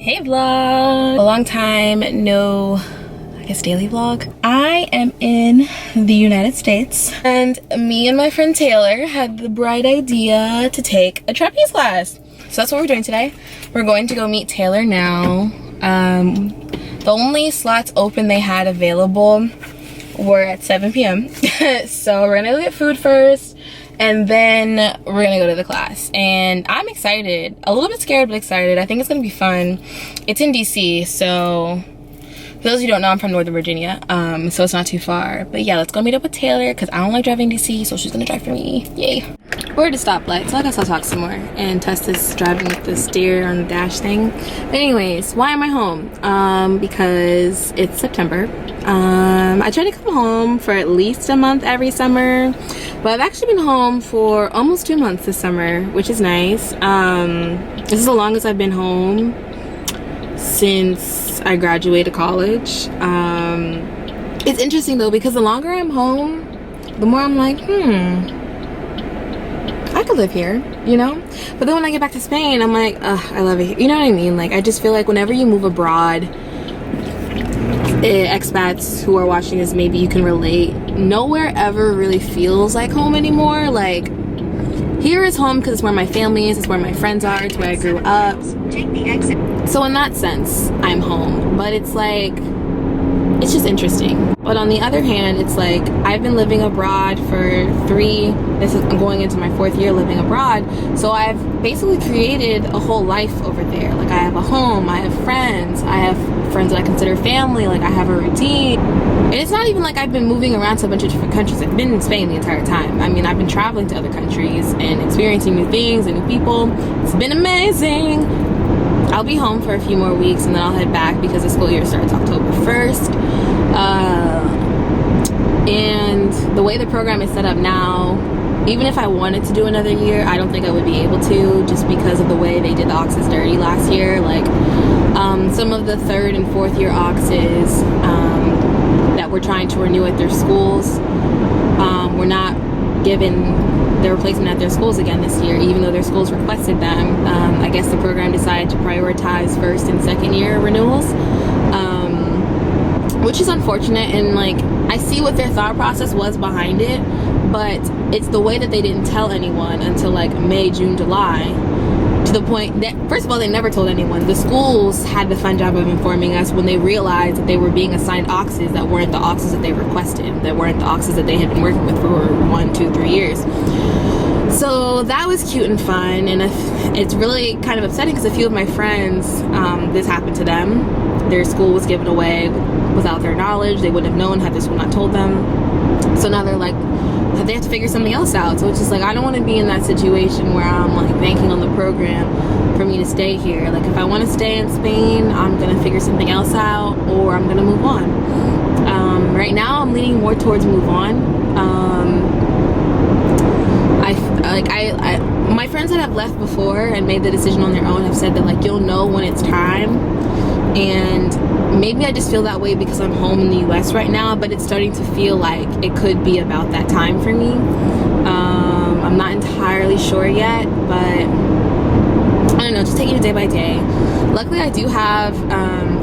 Hey vlog! A long time no, I guess, daily vlog. I am in the United States and me and my friend Taylor had the bright idea to take a trapeze class. So that's what we're doing today. We're going to go meet Taylor now. The only slots open they had available were at 7 p.m. So we're gonna go get food first and then we're gonna go to the class, and I'm excited, a little bit scared but excited. I think it's gonna be fun. It's in DC, so for those of you who don't know, I'm from Northern Virginia, so it's not too far. But yeah, let's go meet up with Taylor because I don't like driving DC, so she's gonna drive for me. Yay. We're at a stoplight, so I guess I'll talk some more and test this driving with the steer on the dash thing. But anyways, why am I home? Because it's September. I try to come home for at least a month every summer, but I've actually been home for almost 2 months this summer, which is nice. This is the longest I've been home since I graduated college. It's interesting though, because the longer I'm home, the more I'm like, I could live here, you know? But then when I get back to Spain, I'm like, ugh, I love it here. You know what I mean? Like, I just feel like whenever you move abroad, expats who are watching this, maybe you can relate, nowhere ever really feels like home anymore. Like, here is home because it's where my family is, it's where my friends are, it's where I grew up. So in that sense, I'm home. But it's like, it's just interesting. But on the other hand, it's like I've been living abroad for I'm going into my 4th year living abroad, so I've basically created a whole life over there. Like, I have a home, I have friends that I consider family, like I have a routine. And it's not even like I've been moving around to a bunch of different countries. I've been in Spain the entire time. I mean, I've been traveling to other countries and experiencing new things and new people. It's been amazing. I'll be home for a few more weeks and then I'll head back because the school year starts October 1st. And the way the program is set up now, even if I wanted to do another year, I don't think I would be able to, just because of the way they did the Oxes dirty last year. Like, some of the 3rd and 4th year Oxes that were trying to renew at their schools were not given their replacement at their schools again this year, even though their schools requested them. I guess the program decided to prioritize 1st and 2nd year renewals, which is unfortunate. And like, I see what their thought process was behind it, but it's the way that they didn't tell anyone until like May, June, July, to the point that, first of all, they never told anyone. The schools had the fun job of informing us when they realized that they were being assigned Oxes that weren't the Oxes that they requested, that weren't the Oxes that they had been working with for 1, 2, 3 years. So that was cute and fun, and it's really kind of upsetting because a few of my friends, this happened to them. Their school was given away without their knowledge. They wouldn't have known had their school not told them. So now they're like, they have to figure something else out. So it's just like, I don't want to be in that situation where I'm like banking on the program for me to stay here. Like, if I want to stay in Spain, I'm gonna figure something else out, or I'm gonna move on. Right now I'm leaning more towards move on. My friends that have left before and made the decision on their own have said that, like, you'll know when it's time. And maybe I just feel that way because I'm home in the US right now, but it's starting to feel like it could be about that time for me. I'm not entirely sure yet, but I don't know, just taking it day by day. Luckily, I do have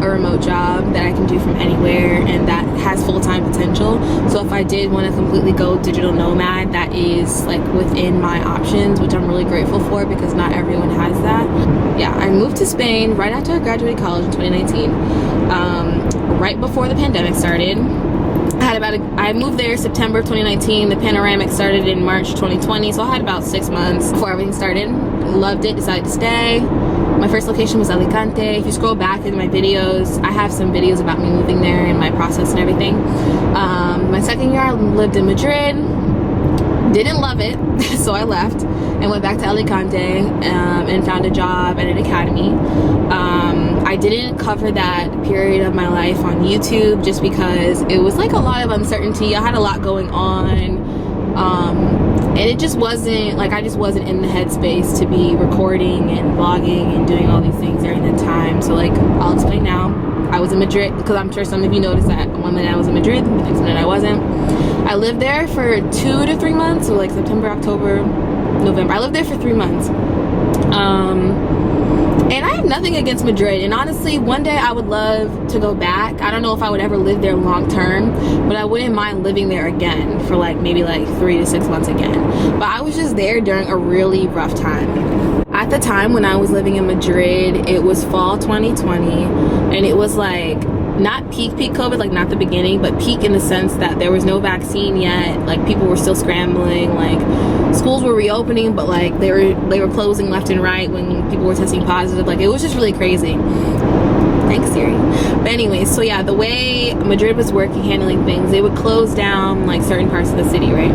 a remote job that I can do from anywhere, and that has full-time potential. So if I did want to completely go digital nomad, that is like within my options, which I'm really grateful for because not everyone has that. Yeah, I moved to Spain right after I graduated college in 2019, right before the pandemic started. I moved there September of 2019. The panoramic started in March 2020, so I had about 6 months before everything started. Loved it, decided to stay. My first location was Alicante. If you scroll back in my videos, I have some videos about me moving there and my process and everything. My 2nd year I lived in Madrid. Didn't love it, so I left and went back to Alicante and found a job at an academy. I didn't cover that period of my life on YouTube just because it was like a lot of uncertainty. I had a lot going on, and it just wasn't like, I just wasn't in the headspace to be recording and vlogging and doing all these things during that time. So like, I'll explain now. I was in Madrid because I'm sure some of you noticed that one minute I was in Madrid, the next minute I wasn't. I lived there for 2 to 3 months, so like September, October, November. I lived there for 3 months. And I have nothing against Madrid, and honestly one day I would love to go back. I don't know if I would ever live there long term, but I wouldn't mind living there again for like maybe like 3 to 6 months again. But I was just there during a really rough time. At the time when I was living in Madrid, it was fall 2020, and it was like not peak COVID, like not the beginning, but peak in the sense that there was no vaccine yet. Like people were still scrambling, like schools were reopening, but like they were closing left and right when people were testing positive. Like it was just really crazy. Thanks, Siri. But anyway, so yeah, the way Madrid was working, handling things, they would close down like certain parts of the city, right?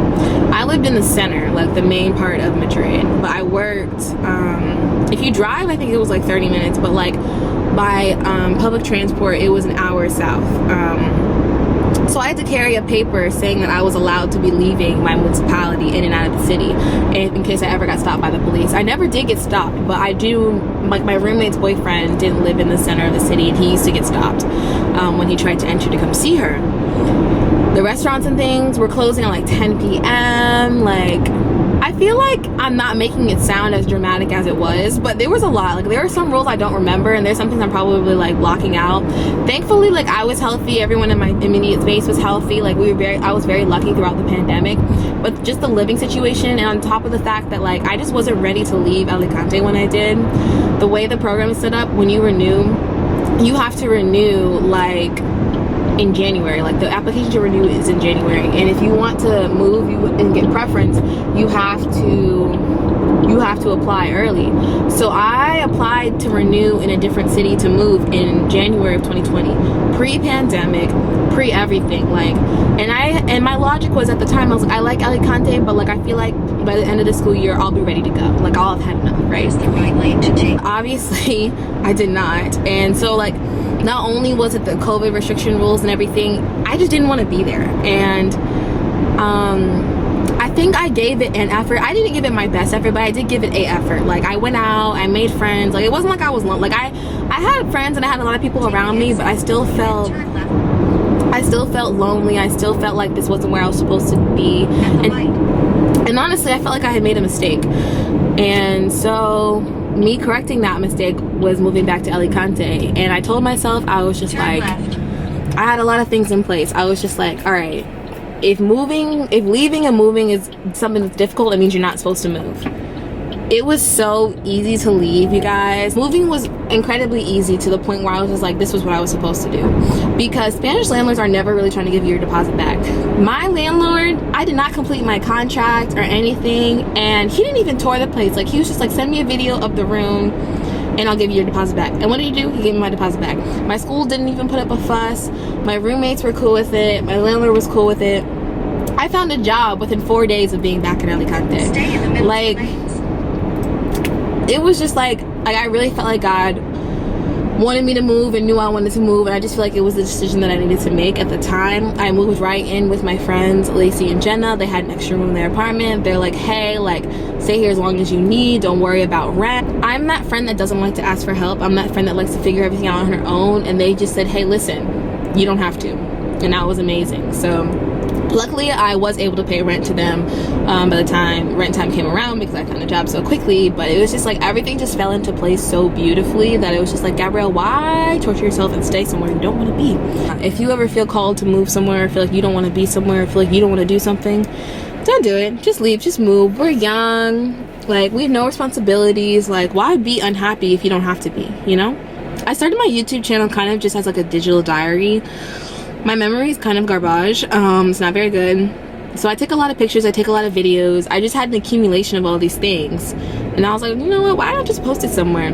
I lived in the center, like the main part of Madrid, but I worked, if you drive, I think it was like 30 minutes, but like by public transport, it was an hour south. So I had to carry a paper saying that I was allowed to be leaving my municipality in and out of the city in case I ever got stopped by the police. I never did get stopped, but I do, like my roommate's boyfriend didn't live in the center of the city, and he used to get stopped when he tried to enter to come see her. The restaurants and things were closing at like 10 p.m. Like, I feel like I'm not making it sound as dramatic as it was, but there was a lot. Like there are some rules I don't remember, and there's some things I'm probably like blocking out. Thankfully, like I was healthy, everyone in my immediate space was healthy. Like I was very lucky throughout the pandemic, but just the living situation, and on top of the fact that like I just wasn't ready to leave Alicante when I did. The way the program is set up, when you renew, you have to renew like in January. Like the application to renew is in January, and if you want to move and get preference, you have to apply early. So I applied to renew in a different city to move in January of 2020, pre-pandemic, pre-everything. Like, and my logic was at the time I was like, I like Alicante, but like I feel like by the end of the school year I'll be ready to go. Like I'll have had enough, right? It's the right lane to take. Obviously I did not, and so like not only was it the COVID restriction rules and everything, I just didn't want to be there. And I think I gave it an effort. I didn't give it my best effort, but I did give it a effort. Like I went out, I made friends. Like it wasn't like I was alone. Like I had friends and I had a lot of people around me, but I still felt lonely. I still felt like this wasn't where I was supposed to be. And honestly, I felt like I had made a mistake. And so me correcting that mistake was moving back to Alicante. And I told myself, I was just like, I had a lot of things in place. I was just like, all right, if leaving and moving is something that's difficult, it means you're not supposed to move. It was so easy to leave, you guys. Moving was incredibly easy to the point where I was just like, this was what I was supposed to do. Because Spanish landlords are never really trying to give you your deposit back. My landlord, I did not complete my contract or anything, and he didn't even tour the place. Like he was just like, send me a video of the room and I'll give you your deposit back. And what did he do? He gave me my deposit back. My school didn't even put up a fuss. My roommates were cool with it. My landlord was cool with it. I found a job within 4 days of being back in Alicante. Like, it was just like I really felt like God wanted me to move and knew I wanted to move, and I just feel like it was the decision that I needed to make at the time. I moved right in with my friends Lacey and Jenna. They had an extra room in their apartment. They're like, hey, like stay here as long as you need, don't worry about rent. I'm that friend that doesn't like to ask for help. I'm that friend that likes to figure everything out on her own, and they just said, hey, listen, you don't have to. And that was amazing. So luckily I was able to pay rent to them by the time rent time came around, because I found a job so quickly. But it was just like everything just fell into place so beautifully that it was just like, Gabrielle, why torture yourself and stay somewhere you don't want to be? If you ever feel called to move somewhere, feel like you don't want to be somewhere, feel like you don't want to do something, don't do it. Just leave, just move. We're young, like we have no responsibilities. Like why be unhappy if you don't have to be, you know? I started my YouTube channel kind of just as like a digital diary. My memory is kind of garbage. It's not very good. So I take a lot of pictures, I take a lot of videos. I just had an accumulation of all these things. And I was like, you know what, why don't I just post it somewhere?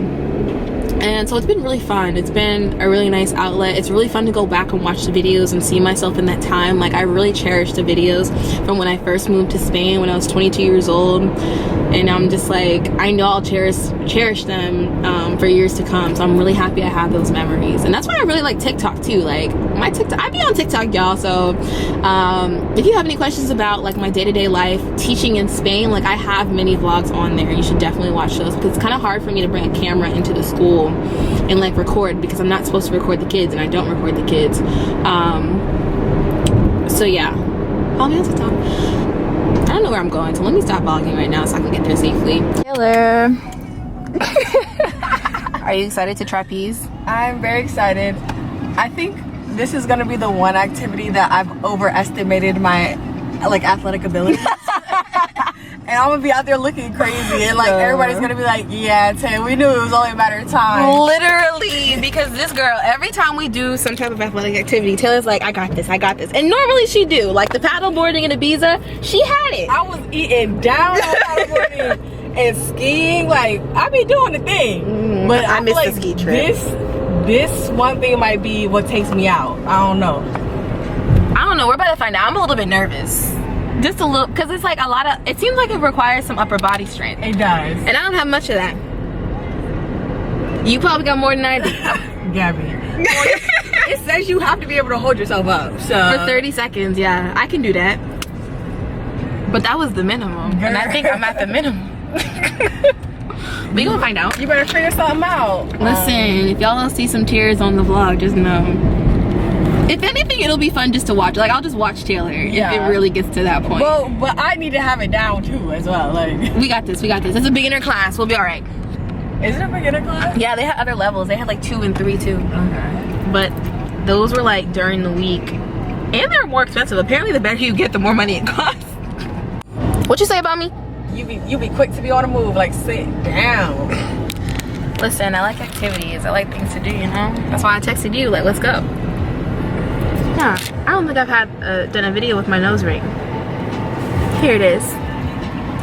And so it's been really fun. It's been a really nice outlet. It's really fun to go back and watch the videos and see myself in that time. Like I really cherish the videos from when I first moved to Spain when I was 22 years old. And I'm just like, I know I'll cherish them for years to come. So I'm really happy I have those memories. And that's why I really like TikTok too. Like my TikTok, I be on TikTok, y'all. So if you have any questions about like my day-to-day life teaching in Spain, like I have many vlogs on there. You should definitely watch those, because it's kind of hard for me to bring a camera into the school and like record, because I'm not supposed to record the kids and I don't record the kids. So yeah, follow me on TikTok. I don't know where I'm going, so let me stop vlogging right now so I can get there safely. Taylor, Are you excited to trapeze? I'm very excited. I think this is gonna be the one activity that I've overestimated my like athletic ability. And I'm gonna be out there looking crazy, and like everybody's gonna be like, yeah, Tay, we knew it was only a matter of time. Literally, because this girl, every time we do some type of athletic activity, Taylor's like, I got this. And normally she do. Like the paddleboarding in Ibiza, she had it. I was eating down on paddleboarding and skiing. Like, I be doing the thing. But I miss like the ski trip. This one thing might be what takes me out. I don't know. We're about to find out. I'm a little bit nervous. Just a little, because it's like a lot of, it seems like it requires some upper body strength. It does. And I don't have much of that. You probably got more than I do. Gabby. It says you have to be able to hold yourself up. So for 30 seconds, yeah. I can do that. But that was the minimum. Girl. And I think I'm at the minimum. We gonna find out. You better figure something out. Listen, if y'all don't see some tears on the vlog, just know. If anything, it'll be fun just to watch. Like, I'll just watch Taylor if it really gets to that point. Well, but I need to have it down too, as well. Like, we got this. It's a beginner class. We'll be all right. Is it a beginner class? Yeah, they had other levels. They had like 2 and 3 too. Okay. But those were like during the week, and they're more expensive. Apparently, the better you get, the more money it costs. What you say about me? You be quick to be on the move. Like, sit down. Listen, I like activities. I like things to do. You know. That's why I texted you. Like, let's go. Yeah, I don't think I've done a video with my nose ring. Here it is.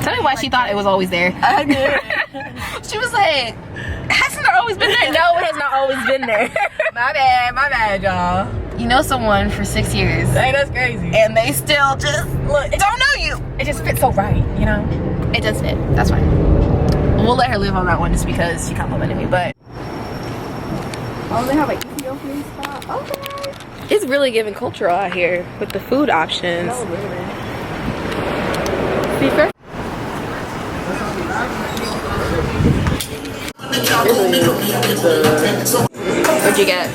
Tell me why she thought it was always there. I did. She was like, hasn't it always been there? No, it has not always been there. My bad, y'all. You know someone for 6 years. Hey, that's crazy. And they still just don't know you. It just fits so right, you know? It does fit. That's fine. We'll let her live on that one just because she complimented me, but. Oh, they have an Ethiopian spot? Okay. It's really giving cultural out here with the food options. No, really. Speaker? What'd you get?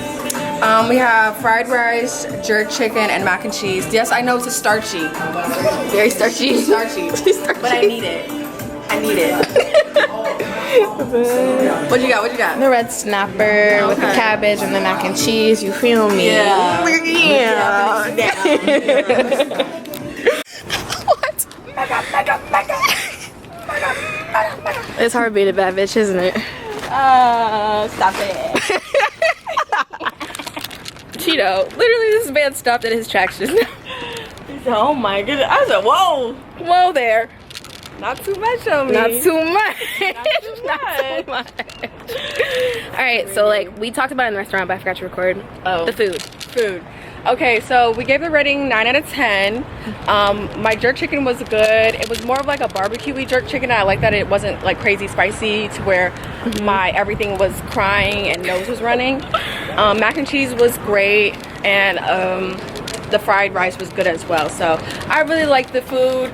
We have fried rice, jerk chicken, and mac and cheese. Yes, I know it's a starchy. Very starchy. Starchy. But I need it. What you got? The red snapper with the cabbage and the mac and cheese. You feel me? Yeah. What? It's hard being a bad bitch, isn't it? Stop it. Cheeto. Literally, this man stopped at his tracks just now. He said, oh my goodness. I said, whoa. Whoa there. Not too much on me. Not too much. Not too much. Alright, so like we talked about it in the restaurant, but I forgot to record. The food. Okay, so we gave the rating 9 out of 10. My jerk chicken was good. It was more of like a barbecue-y jerk chicken. I like that it wasn't like crazy spicy to where my everything was crying and nose was running. Mac and cheese was great, and the fried rice was good as well. So I really liked the food.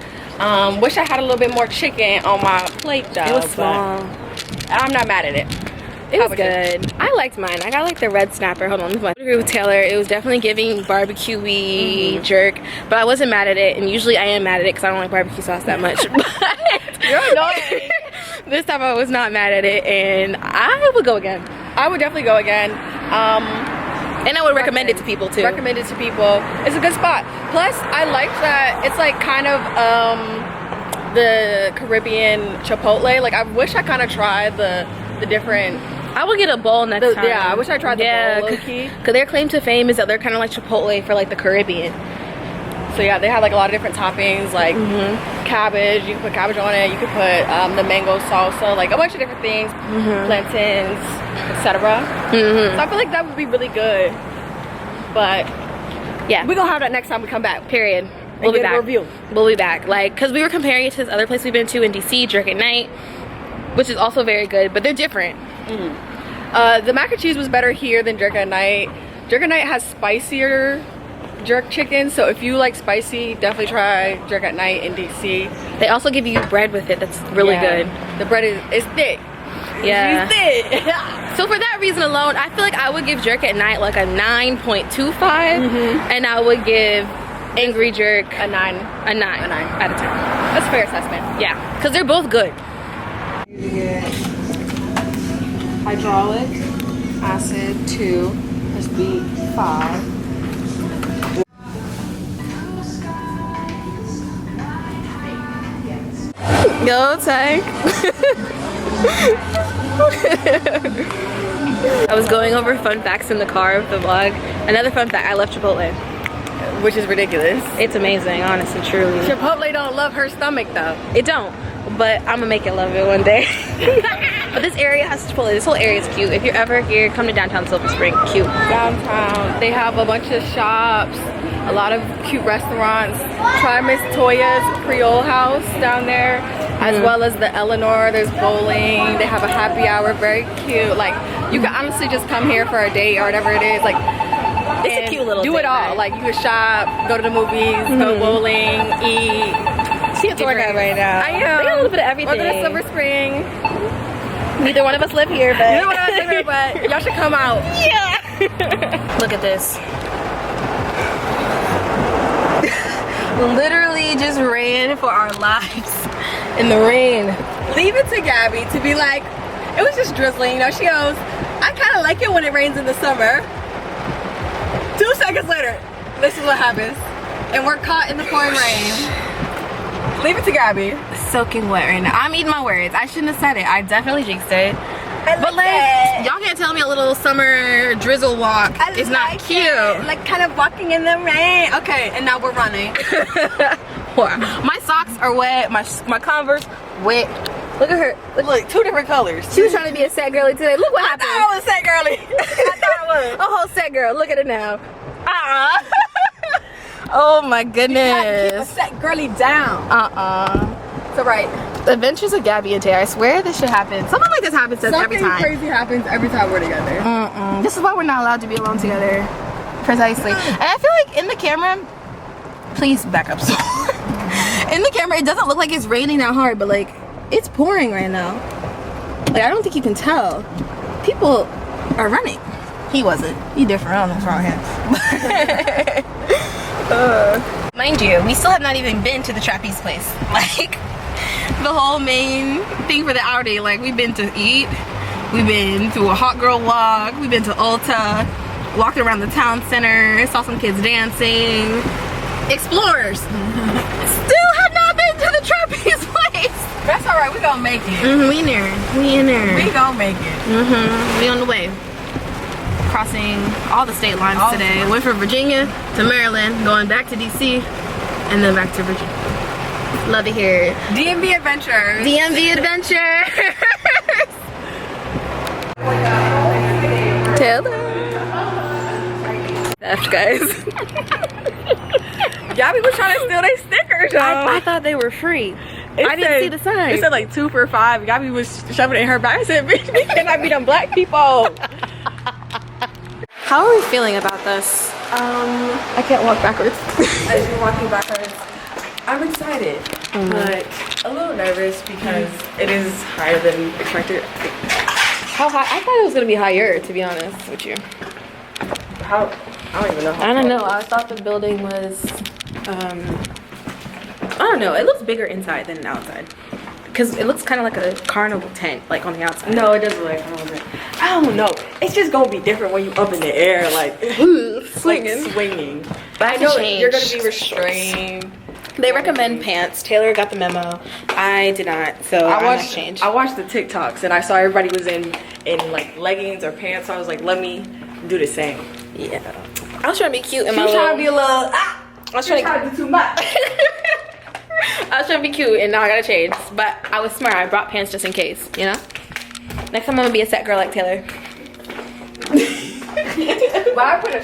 Wish I had a little bit more chicken on my plate though. It was small. I'm not mad at it. It was good. I liked mine. I got like the red snapper. Hold on, I agree with Taylor. It was definitely giving barbecue-y jerk, but I wasn't mad at it. And usually I am mad at it because I don't like barbecue sauce that much. You're annoying. This time I was not mad at it, and I would go again. I would definitely go again. And I would recommend it to people too. Recommend it to people. It's a good spot. Plus, I like that it's like kind of the Caribbean Chipotle. Like, I wish I kind of tried the different. I would get a bowl next time. Yeah, I wish I tried the bowl, low-key. Because their claim to fame is that they're kind of like Chipotle for like the Caribbean. So yeah, they have like a lot of different toppings, like cabbage. You can put cabbage on it. You can put the mango salsa, like a bunch of different things, plantains, etc. So I feel like that would be really good. But yeah, we're gonna have that next time we come back. Period. We'll be back. Review. We'll be back. Like, cause we were comparing it to this other place we've been to in DC, Jerk at Night, which is also very good, but they're different. The mac and cheese was better here than Jerk at Night. Jerk at Night has spicier jerk chicken, so if you like spicy, definitely try Jerk at Night in DC. They also give you bread with it that's really good. The bread is thick. Yeah. It's thick. So for that reason alone, I feel like I would give Jerk at Night like a 9.25, and I would give Angry Jerk a 9 out of 10. That's a fair assessment. Yeah, because they're both good. hydraulic, acid 2, USB 5. Go tank. I was going over fun facts in the car of the vlog. Another fun fact, I love Chipotle. Which is ridiculous. It's amazing, honestly, truly. Chipotle don't love her stomach though. It don't, but I'm gonna make it love it one day. But this area has Chipotle. This whole area is cute. If you're ever here, come to downtown Silver Spring. Cute. Downtown, they have a bunch of shops, a lot of cute restaurants. Try Miss Toya's Creole House down there, as well as the Eleanor. There's bowling. They have a happy hour, very cute. Like, you can honestly just come here for a date or whatever it is. Like, it's a cute little do thing, it all. right? Like, you can shop, go to the movies, go bowling, eat. See what's working out right now. I know. They got a little bit of everything. Or go to Silver Spring. Neither one of us live here, but Neither one of us live here, but y'all should come out. Yeah. Look at this. Literally just ran for our lives in the rain. Leave it to Gabby to be like, it was just drizzling. You know, she goes, I kind of like it when it rains in the summer. 2 seconds later, this is what happens. And we're caught in the pouring rain. Leave it to Gabby. Soaking wet right now. I'm eating my words. I shouldn't have said it. I definitely jinxed it. But like, y'all can't tell me a little summer drizzle walk is not cute. Like kind of walking in the rain. Okay, and now we're running. My socks are wet. My Converse wet. Look at her. Look, 2 different colors. She was trying to be a set girly today. Look what happened. I thought I was a set girly. I thought I was. A whole set girl. Look at it now. Oh my goodness. Keep a set girly down. It's alright. The Adventures of Gabby and Tay. I swear this should happen. Something like this happens to us every time. Something crazy happens every time we're together. This is why we're not allowed to be alone together. Precisely. And I feel like in the camera, please back up. So in the camera, it doesn't look like it's raining that hard, but like it's pouring right now. Like I don't think you can tell. People are running. He wasn't. He different. I don't know what's wrong with him. Mind you, we still have not even been to the trapeze place. Like the whole main thing for the outing. Like we've been to eat, we've been to a hot girl walk, we've been to Ulta, walked around the town center, saw some kids dancing. Explorers. Still have not been to the trapeze place. That's alright, we gonna make it. We in there. We in there. We gonna make it. We on the way. Crossing all the state lines today. Went from Virginia to Maryland, going back to DC, and then back to Virginia. Love it here. DMV Adventures. DMV Adventure. Taylor. That's guys. Gabby was trying to steal their stickers, y'all. I thought they were free. I didn't see the sign. It said like 2 for $5. Gabby was shoving it in her bag. I said, bitch, we cannot be them black people. How are we feeling about this? I can't walk backwards. As you're walking backwards, I'm excited, but a little nervous because it is higher than expected. How high? I thought it was gonna be higher, to be honest with you. How? I don't even know. I don't know. I thought the building was, I don't know. It looks bigger inside than outside. Because it looks kind of like a carnival tent, like on the outside. No, it doesn't look like a carnival tent. I don't know. It's just gonna be different when you up in the air, like swinging. Like swinging. But I know you're gonna be restrained. They recommend pants. Taylor got the memo. I did not, so I watched change. I watched the TikToks and I saw everybody was in like leggings or pants, so I was like, let me do the same. Yeah. I was trying to be cute in my little. Trying to be a little. I was trying to do too much. I was trying to be cute and now I gotta change. But I was smart. I brought pants just in case, you know? Next time I'm gonna be a set girl like Taylor. But I put a